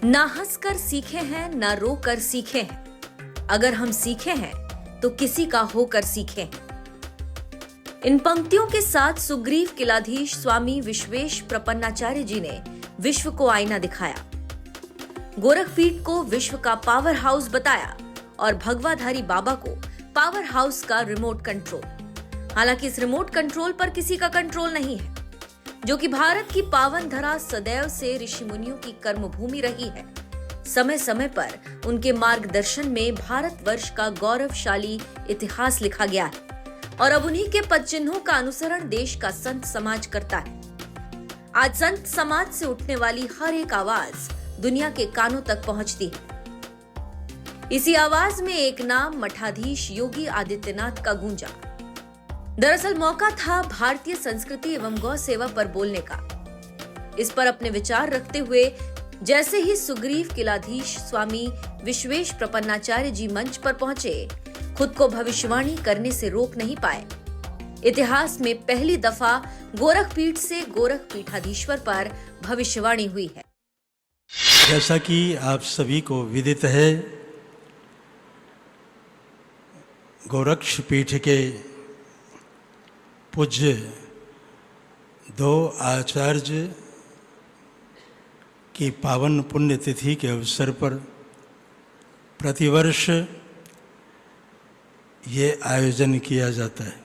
ना हंसकर सीखे हैं ना रो कर सीखे हैं। अगर हम सीखे हैं तो किसी का होकर सीखे हैं। इन पंक्तियों के साथ सुग्रीव किलाधीश स्वामी विश्वेश प्रपन्नाचार्य जी ने विश्व को आईना दिखाया, गोरखपीठ को विश्व का पावर हाउस बताया और भगवाधारी बाबा को पावर हाउस का रिमोट कंट्रोल। हालांकि इस रिमोट कंट्रोल पर किसी का कंट्रोल नहीं है, जो कि भारत की पावन धरा सदैव से ऋषि मुनियों की कर्मभूमि रही है। समय समय पर उनके मार्गदर्शन में भारतवर्ष का गौरवशाली इतिहास लिखा गया है और अब उन्हीं के पद चिन्हों का अनुसरण देश का संत समाज करता है। आज संत समाज से उठने वाली हर एक आवाज दुनिया के कानों तक पहुंचती है। इसी आवाज में एक नाम मठाधीश योगी आदित्यनाथ का गूंजा। दरअसल मौका था भारतीय संस्कृति एवं गौ सेवा पर बोलने का। इस पर अपने विचार रखते हुए जैसे ही सुग्रीव किलाधीश स्वामी विश्वेश प्रपन्नाचार्य जी मंच पर पहुंचे, खुद को भविष्यवाणी करने से रोक नहीं पाए। इतिहास में पहली दफा गोरखपीठ से गोरखपीठाधीश्वर पर भविष्यवाणी हुई है। जैसा कि आप सभी को विदित है, गोरक्षपीठ के पूज्य दो आचार्य की पावन पुण्यतिथि के अवसर पर प्रतिवर्ष ये आयोजन किया जाता है।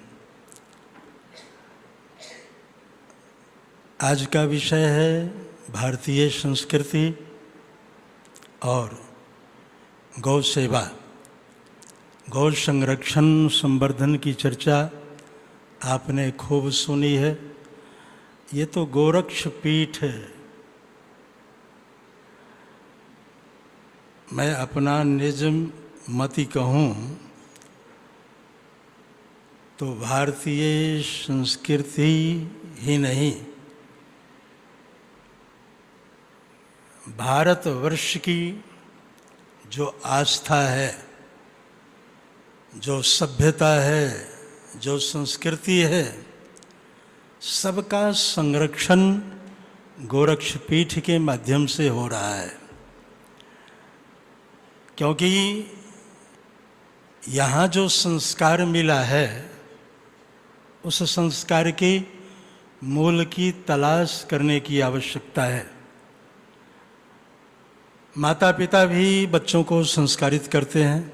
आज का विषय है भारतीय संस्कृति और गौ सेवा। गौ संरक्षण संवर्धन की चर्चा आपने खूब सुनी है। ये तो गोरक्षपीठ है। मैं अपना निज मति कहूँ तो भारतीय संस्कृति ही नहीं, भारतवर्ष की जो आस्था है, जो सभ्यता है, जो संस्कृति है, सबका संरक्षण गोरक्षपीठ के माध्यम से हो रहा है। क्योंकि यहाँ जो संस्कार मिला है, उस संस्कार के मूल की तलाश करने की आवश्यकता है। माता पिता भी बच्चों को संस्कारित करते हैं,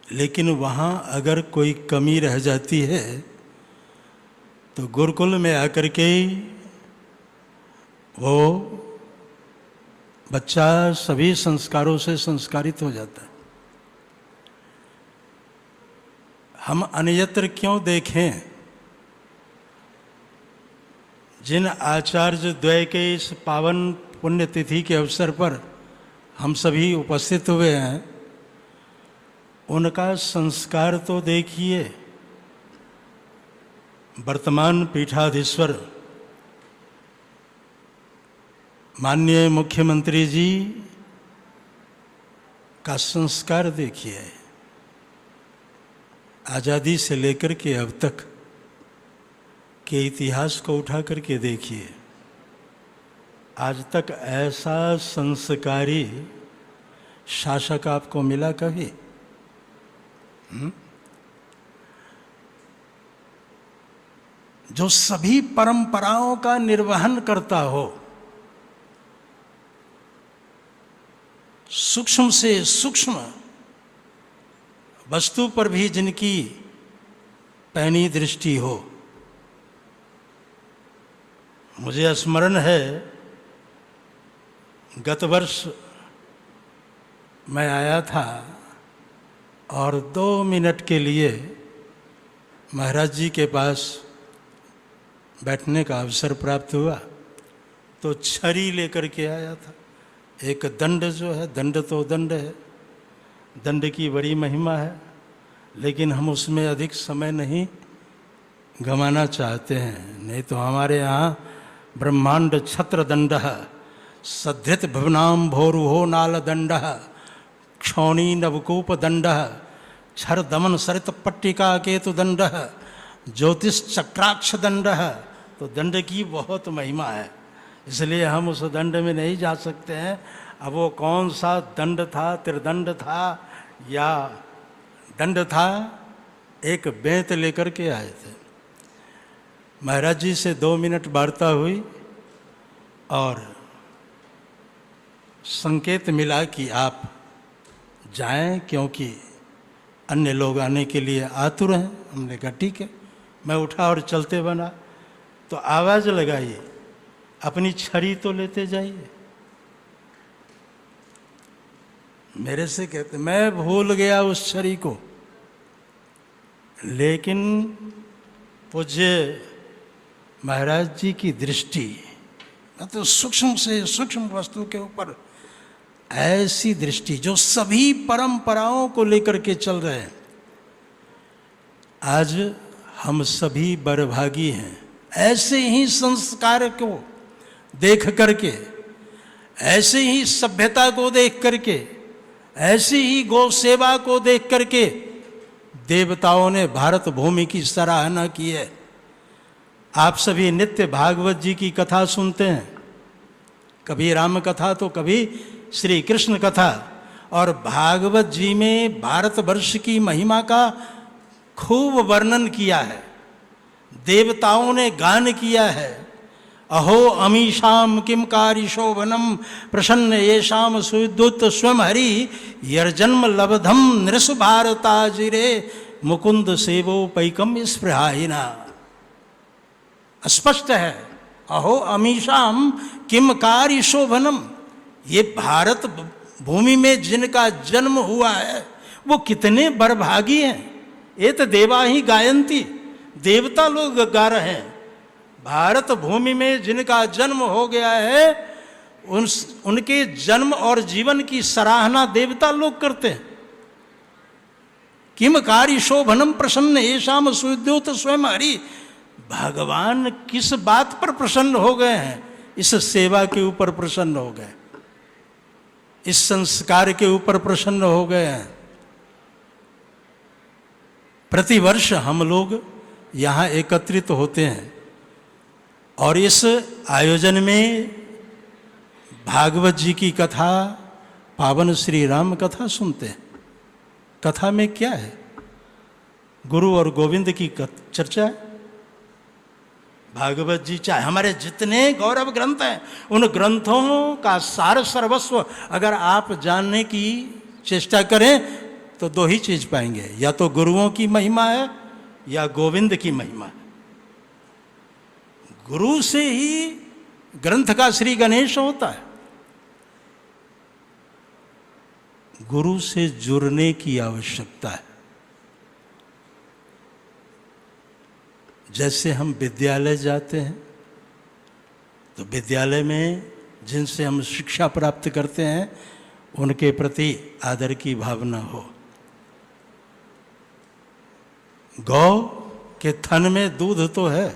लेकिन वहाँ अगर कोई कमी रह जाती है तो गुरुकुल में आकर के वो बच्चा सभी संस्कारों से संस्कारित हो जाता है। हम अन्यत्र क्यों देखें? जिन आचार्य द्वय के इस पावन पुण्यतिथि के अवसर पर हम सभी उपस्थित हुए हैं, उनका संस्कार तो देखिए। वर्तमान पीठाधीश्वर माननीय मुख्यमंत्री जी का संस्कार देखिए। आज़ादी से लेकर के अब तक के इतिहास को उठा करके देखिए। आज तक ऐसा संस्कारी शासक आपको मिला कभी? जो सभी परंपराओं का निर्वहन करता हो, सूक्ष्म से सूक्ष्म वस्तु पर भी जिनकी पैनी दृष्टि हो। मुझे स्मरण है, गत वर्ष मैं आया था और 2 मिनट के लिए महाराज जी के पास बैठने का अवसर प्राप्त हुआ तो छरी लेकर के आया था। एक दंड जो है, दंड तो दंड है, दंड की बड़ी महिमा है, लेकिन हम उसमें अधिक समय नहीं गंवाना चाहते हैं। नहीं तो हमारे यहाँ ब्रह्मांड छत्र दंड सद्धृत भवनाम भोरुहो नाल दंड क्षौणी नवकूप दंड क्षर दमन सरित पट्टिका केतु दंड ज्योतिष चक्राक्ष दंड। तो दंड की बहुत महिमा है। इसलिए हम उस दंड में नहीं जा सकते हैं। अब वो कौन सा दंड था, त्रिदंड था या दंड था, एक बेंत लेकर के आए थे। महाराज जी से 2 मिनट वार्ता हुई और संकेत मिला कि आप जाएं, क्योंकि अन्य लोग आने के लिए आतुर हैं। हमने कहा ठीक है। मैं उठा और चलते बना तो आवाज़ लगाई, अपनी छड़ी तो लेते जाइए। मेरे से कहते, मैं भूल गया उस छड़ी को, लेकिन पूज्य महाराज जी की दृष्टि तो सूक्ष्म से सूक्ष्म वस्तु के ऊपर ऐसी दृष्टि जो सभी परंपराओं को लेकर के चल रहे हैं। आज हम सभी बरभागी हैं ऐसे ही संस्कार को देख करके, ऐसे ही सभ्यता को देख करके, ऐसी ही गौ सेवा को देख करके देवताओं ने भारत भूमि की सराहना की है। आप सभी नित्य भागवत जी की कथा सुनते हैं, कभी राम कथा तो कभी श्री कृष्ण कथा, और भागवत जी में भारतवर्ष की महिमा का खूब वर्णन किया है। देवताओं ने गान किया है, अहो अमीशाम किम कारी शोभनम प्रसन्न येषाम सुविद्युत स्वयं हरि यर्जन्म लब्धम नृष भारताजिरे मुकुंद सेवो पैकम स्पृहाहिना। स्पष्ट है, अहो अमीशाम किम कारी शोभनम, ये भारत भूमि में जिनका जन्म हुआ है वो कितने बरभागी हैं। ये तो देवा ही गायंती, देवता लोग गा रहे हैं। भारत भूमि में जिनका जन्म हो गया है उनके जन्म और जीवन की सराहना देवता लोग करते हैं। किम कारी शोभनम प्रसन्न येषाम सुविद्युत स्वयं हरि, भगवान किस बात पर प्रसन्न हो गए हैं? इस सेवा के ऊपर प्रसन्न हो गए, इस संस्कार के ऊपर प्रसन्न हो गए हैं। प्रतिवर्ष हम लोग यहाँ एकत्रित होते हैं और इस आयोजन में भागवत जी की कथा, पावन श्री राम कथा सुनते हैं। कथा में क्या है? गुरु और गोविंद की चर्चा है। भागवत जी चाहे हमारे जितने गौरव ग्रंथ हैं, उन ग्रंथों का सार सर्वस्व अगर आप जानने की चेष्टा करें तो 2 ही चीज पाएंगे, या तो गुरुओं की महिमा है या गोविंद की महिमा है। गुरु से ही ग्रंथ का श्री गणेश होता है। गुरु से जुड़ने की आवश्यकता है। जैसे हम विद्यालय जाते हैं तो विद्यालय में जिनसे हम शिक्षा प्राप्त करते हैं उनके प्रति आदर की भावना हो। गौ के थन में दूध तो है,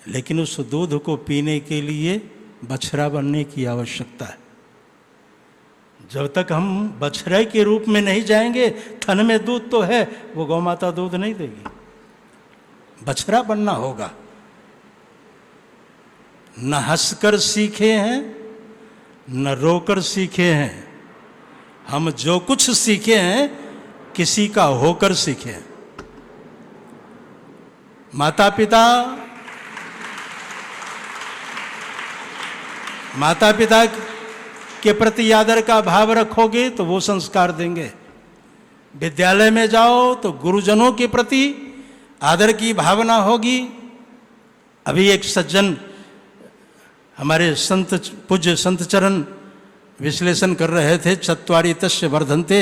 लेकिन उस दूध को पीने के लिए बछड़ा बनने की आवश्यकता है। जब तक हम बछड़े के रूप में नहीं जाएंगे, थन में दूध तो है, वो गौ माता दूध नहीं देगी, बछड़ा बनना होगा। न हंसकर सीखे हैं न रोकर सीखे हैं, हम जो कुछ सीखे हैं किसी का होकर सीखे हैं। माता पिता के प्रति आदर का भाव रखोगे तो वो संस्कार देंगे। विद्यालय में जाओ तो गुरुजनों के प्रति आदर की भावना होगी। अभी एक सज्जन हमारे संत, पूज्य संत चरण विश्लेषण कर रहे थे, चत्वारि तस्य वर्धन्ते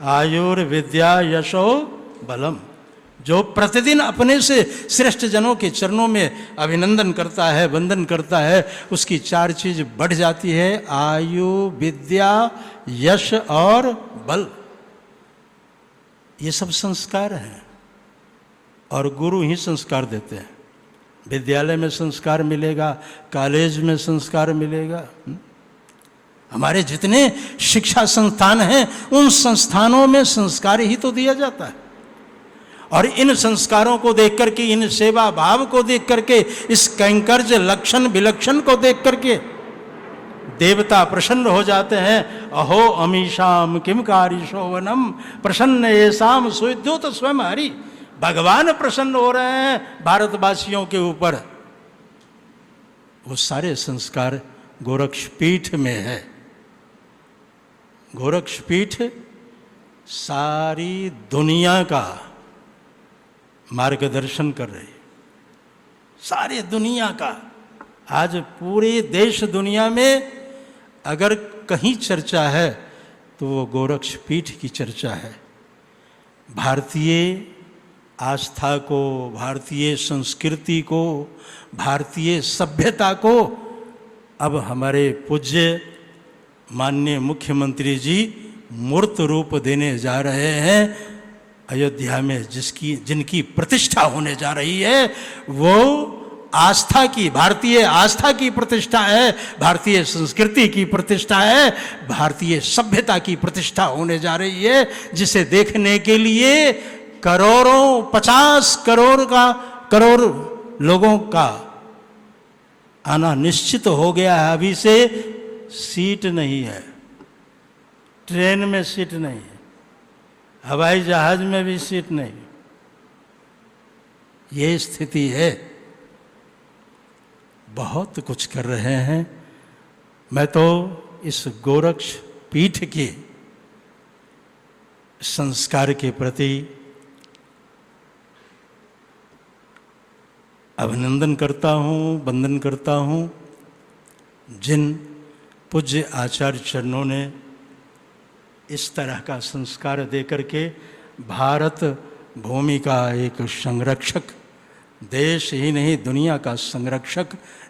आयुर्विद्या यशो बलम। जो प्रतिदिन अपने से श्रेष्ठ जनों के चरणों में अभिनंदन करता है, वंदन करता है, उसकी 4 चीज बढ़ जाती है, आयु, विद्या, यश और बल। ये सब संस्कार हैं और गुरु ही संस्कार देते हैं। विद्यालय में संस्कार मिलेगा, कॉलेज में संस्कार मिलेगा। हमारे जितने शिक्षा संस्थान हैं उन संस्थानों में संस्कार ही तो दिया जाता है। और इन संस्कारों को देख करके, इन सेवा भाव को देख करके, इस कैंकर्य लक्षण विलक्षण को देख करके देवता प्रसन्न हो जाते हैं। अहो अमीशाम किम कारिशोवनम प्रसन्न येषाम सुविद्युत स्वयं हरि। भगवान प्रसन्न हो रहे हैं भारतवासियों के ऊपर। वो सारे संस्कार गोरक्षपीठ में है। गोरक्षपीठ सारी दुनिया का मार्गदर्शन कर रही, सारी दुनिया का। आज पूरे देश दुनिया में अगर कहीं चर्चा है तो वो गोरक्षपीठ की चर्चा है। भारतीय आस्था को, भारतीय संस्कृति को, भारतीय सभ्यता को अब हमारे पूज्य माननीय मुख्यमंत्री जी मूर्त रूप देने जा रहे हैं। अयोध्या में जिनकी प्रतिष्ठा होने जा रही है वो आस्था की, भारतीय आस्था की प्रतिष्ठा है, भारतीय संस्कृति की प्रतिष्ठा है, भारतीय सभ्यता की प्रतिष्ठा होने जा रही है, जिसे देखने के लिए करोड़ों, 50 करोड़ लोगों का आना निश्चित हो गया है। अभी से सीट नहीं है, ट्रेन में सीट नहीं है, हवाई जहाज में भी सीट नहीं। ये स्थिति है। बहुत कुछ कर रहे हैं। मैं तो इस गोरक्षपीठ के संस्कार के प्रति अभिनंदन करता हूँ, वंदन करता हूँ। जिन पूज्य आचार्य चरणों ने इस तरह का संस्कार देकर के भारत भूमि का एक संरक्षक, देश ही नहीं दुनिया का संरक्षक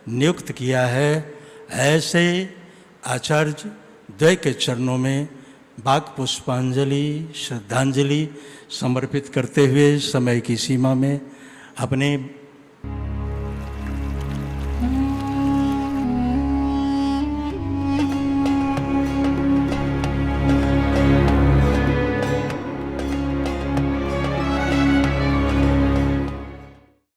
नियुक्त किया है, ऐसे आचार्य द्वय के चरणों में वाक पुष्पांजलि, श्रद्धांजलि समर्पित करते हुए समय की सीमा में अपने